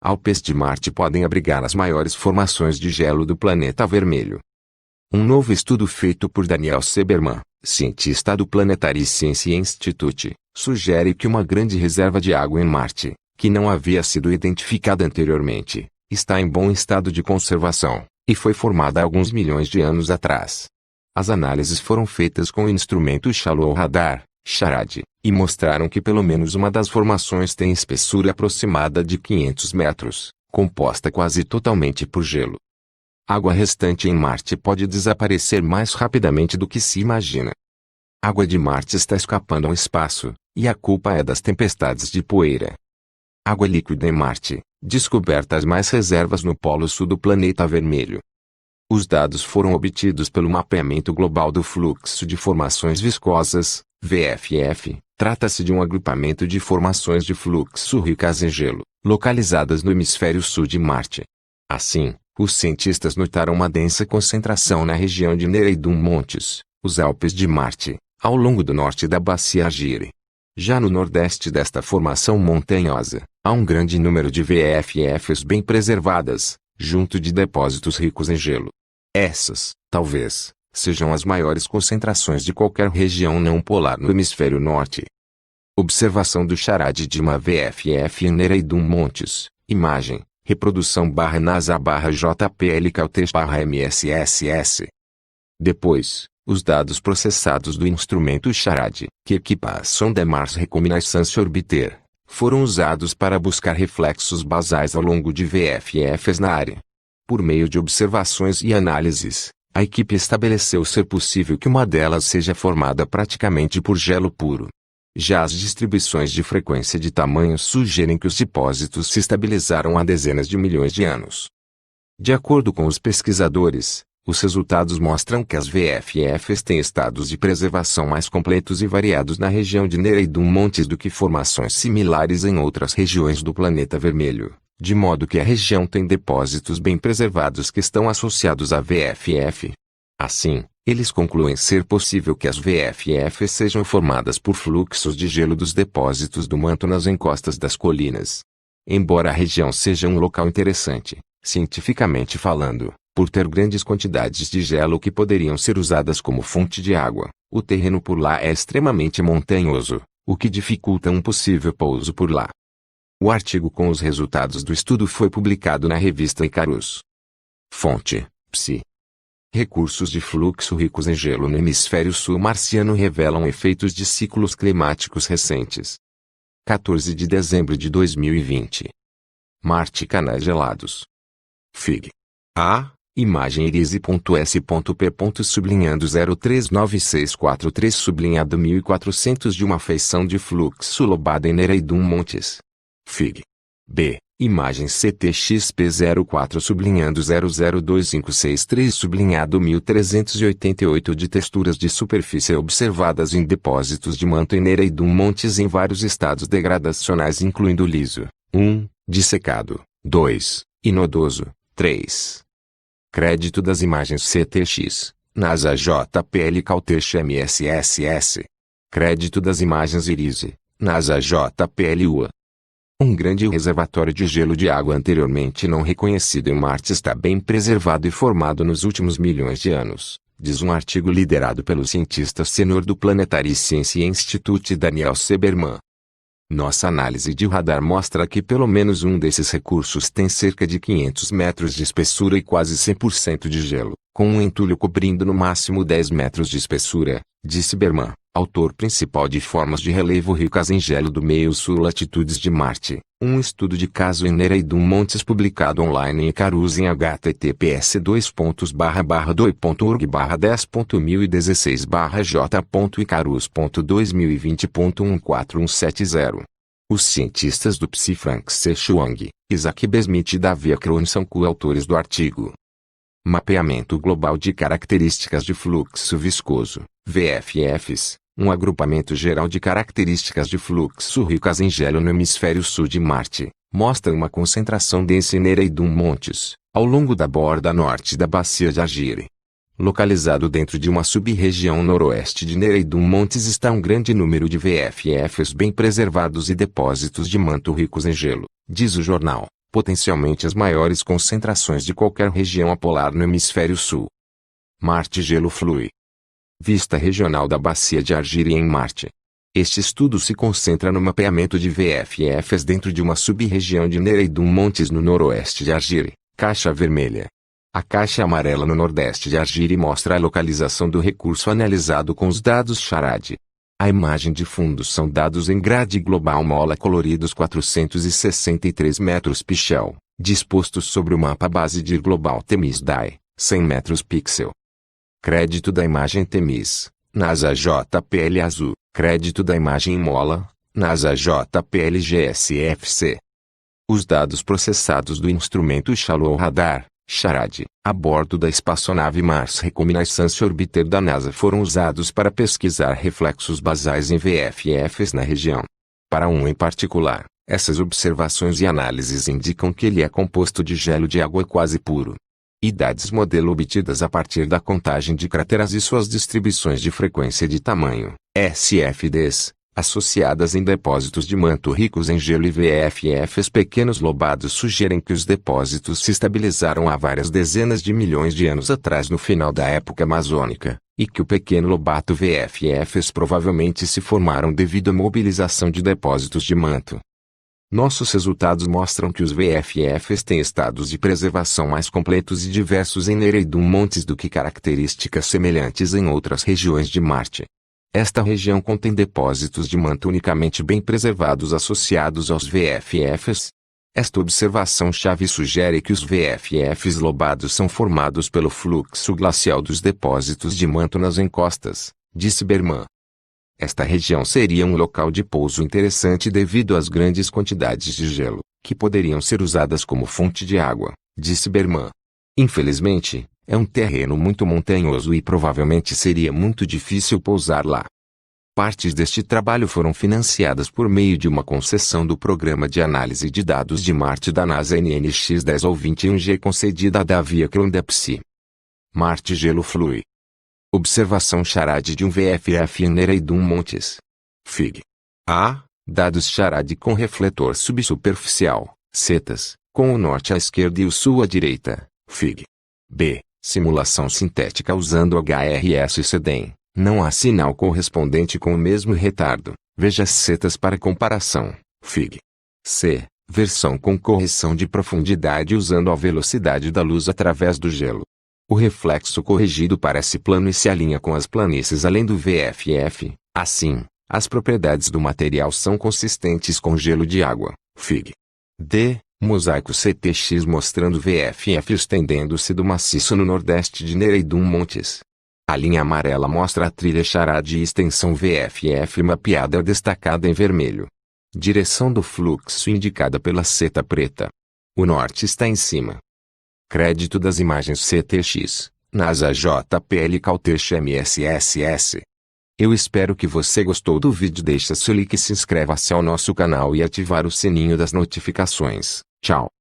Alpes de Marte podem abrigar as maiores formações de gelo do planeta vermelho. Um novo estudo feito por Daniel Seberman, cientista do Planetary Science Institute, sugere que uma grande reserva de água em Marte, que não havia sido identificada anteriormente, está em bom estado de conservação, e foi formada há alguns milhões de anos atrás. As análises foram feitas com o instrumento Shallow Radar, SHARAD, e mostraram que pelo menos uma das formações tem espessura aproximada de 500 metros, composta quase totalmente por gelo. A água restante em Marte pode desaparecer mais rapidamente do que se imagina. A água de Marte está escapando ao espaço, e a culpa é das tempestades de poeira. Água líquida em Marte, descobertas mais reservas no polo sul do planeta vermelho. Os dados foram obtidos pelo Mapeamento Global do Fluxo de Formações Viscosas, VFF. Trata-se de um agrupamento de formações de fluxo ricas em gelo, localizadas no hemisfério sul de Marte. Assim, os cientistas notaram uma densa concentração na região de Nereidum Montes, os Alpes de Marte, ao longo do norte da Bacia Aegire. Já no nordeste desta formação montanhosa, há um grande número de VFFs bem preservadas, junto de depósitos ricos em gelo. Essas, talvez, sejam as maiores concentrações de qualquer região não polar no hemisfério norte. Observação do SHARAD de uma VFF em Nereidum Montes. Imagem, reprodução /NASA/JPL Cautest/MSSS. Depois, os dados processados do instrumento SHARAD, que equipa a sonda Mars Reconnaissance Orbiter, foram usados para buscar reflexos basais ao longo de VFFs na área. Por meio de observações e análises, a equipe estabeleceu ser possível que uma delas seja formada praticamente por gelo puro. Já as distribuições de frequência de tamanho sugerem que os depósitos se estabilizaram há dezenas de milhões de anos. De acordo com os pesquisadores, os resultados mostram que as VFFs têm estados de preservação mais completos e variados na região de Nereidum Montes do que formações similares em outras regiões do planeta vermelho, de modo que a região tem depósitos bem preservados que estão associados à VFF. Assim, eles concluem ser possível que as VFFs sejam formadas por fluxos de gelo dos depósitos do manto nas encostas das colinas. Embora a região seja um local interessante, cientificamente falando, por ter grandes quantidades de gelo que poderiam ser usadas como fonte de água, o terreno por lá é extremamente montanhoso, o que dificulta um possível pouso por lá. O artigo com os resultados do estudo foi publicado na revista Icarus. Fonte: PSI. Recursos de fluxo ricos em gelo no hemisfério sul marciano revelam efeitos de ciclos climáticos recentes. 14 de dezembro de 2020. Marte, canais gelados. Fig. A. Imagem irise.s.p./039643/1400 de uma feição de fluxo lobado em Nereidum Montes. Fig. B. Imagem CTXP04/0025663/1388 de texturas de superfície observadas em depósitos de manto em Nereidum Montes em vários estados degradacionais incluindo liso, 1, dissecado, 2, inodoso, 3. Crédito das imagens CTX, NASA JPL Cautest MSSS. Crédito das imagens IRISE, NASA JPL UA. Um grande reservatório de gelo de água anteriormente não reconhecido em Marte está bem preservado e formado nos últimos milhões de anos, diz um artigo liderado pelo cientista sênior do Planetary Science Institute Daniel Seberman. Nossa análise de radar mostra que pelo menos um desses recursos tem cerca de 500 metros de espessura e quase 100% de gelo, com um entulho cobrindo no máximo 10 metros de espessura, disse Berman, autor principal de Formas de Relevo Ricas em Gelo do Meio-Sul Latitudes de Marte, um estudo de caso em Nereidum Montes publicado online em Icarus em https://doi.org/10.1016/j.icarus.2020.14170. Os cientistas do PSI Frank C. Chuang, Isaac B. Smith e Davi Akron são coautores do artigo. Mapeamento Global de Características de Fluxo Viscoso, VFFs, um agrupamento geral de características de fluxo ricas em gelo no hemisfério sul de Marte, mostra uma concentração densa em Nereidum Montes, ao longo da borda norte da Bacia de Aegire. Localizado dentro de uma sub-região noroeste de Nereidum Montes está um grande número de VFFs bem preservados e depósitos de manto ricos em gelo, diz o jornal. potencialmente as maiores concentrações de qualquer região apolar no hemisfério sul. Marte gelo flui. Vista regional da bacia de Argyre em Marte. Este estudo se concentra no mapeamento de VFFs dentro de uma sub-região de Nereidum Montes no noroeste de Argyre, caixa vermelha. A caixa amarela no nordeste de Argyre mostra a localização do recurso analisado com os dados Charade. A imagem de fundo são dados em grade global mola coloridos 463 metros pixel, dispostos sobre o mapa base de global TEMIS DAI, 100 metros pixel. Crédito da imagem TEMIS, NASA JPL azul. Crédito da imagem mola, NASA JPL GSFC. Os dados processados do instrumento Shallow Radar, Charade, a bordo da espaçonave Mars Reconnaissance Orbiter da NASA foram usados para pesquisar reflexos basais em VFFs na região. Para um em particular, essas observações e análises indicam que ele é composto de gelo de água quase puro. Idades modelo obtidas a partir da contagem de crateras e suas distribuições de frequência de tamanho, SFDs, associadas em depósitos de manto ricos em gelo e VFFs pequenos lobados sugerem que os depósitos se estabilizaram há várias dezenas de milhões de anos atrás no final da época amazônica, e que o pequeno lobato VFFs provavelmente se formaram devido à mobilização de depósitos de manto. Nossos resultados mostram que os VFFs têm estados de preservação mais completos e diversos em Nereidum Montes do que características semelhantes em outras regiões de Marte. Esta região contém depósitos de manto unicamente bem preservados associados aos VFFs. Esta observação-chave sugere que os VFFs lobados são formados pelo fluxo glacial dos depósitos de manto nas encostas, disse Berman. Esta região seria um local de pouso interessante devido às grandes quantidades de gelo, que poderiam ser usadas como fonte de água, disse Berman. Infelizmente, é um terreno muito montanhoso e provavelmente seria muito difícil pousar lá. Partes deste trabalho foram financiadas por meio de uma concessão do Programa de Análise de Dados de Marte da NASA NNX-10 ou 21G concedida a Davia Krondapsi. Marte gelo flui. Observação Charade de um VFF em Nereidum Montes. Fig. A. Dados Charade com refletor subsuperficial, setas, com o norte à esquerda e o sul à direita. Fig. B. Simulação sintética usando HRS e SEDEM. Não há sinal correspondente com o mesmo retardo. Veja as setas para comparação. Fig. C. Versão com correção de profundidade usando a velocidade da luz através do gelo. O reflexo corrigido parece plano e se alinha com as planícies além do VFF. Assim, as propriedades do material são consistentes com gelo de água. Fig. D. Mosaico CTX mostrando VFF estendendo-se do maciço no nordeste de Nereidum Montes. A linha amarela mostra a trilha Charade e extensão VFF mapeada destacada em vermelho. Direção do fluxo indicada pela seta preta. O norte está em cima. Crédito das imagens CTX, NASA JPL Caltech MSSS. Eu espero que você gostou do vídeo. Deixe seu like e se inscreva-se ao nosso canal e ativar o sininho das notificações. Tchau.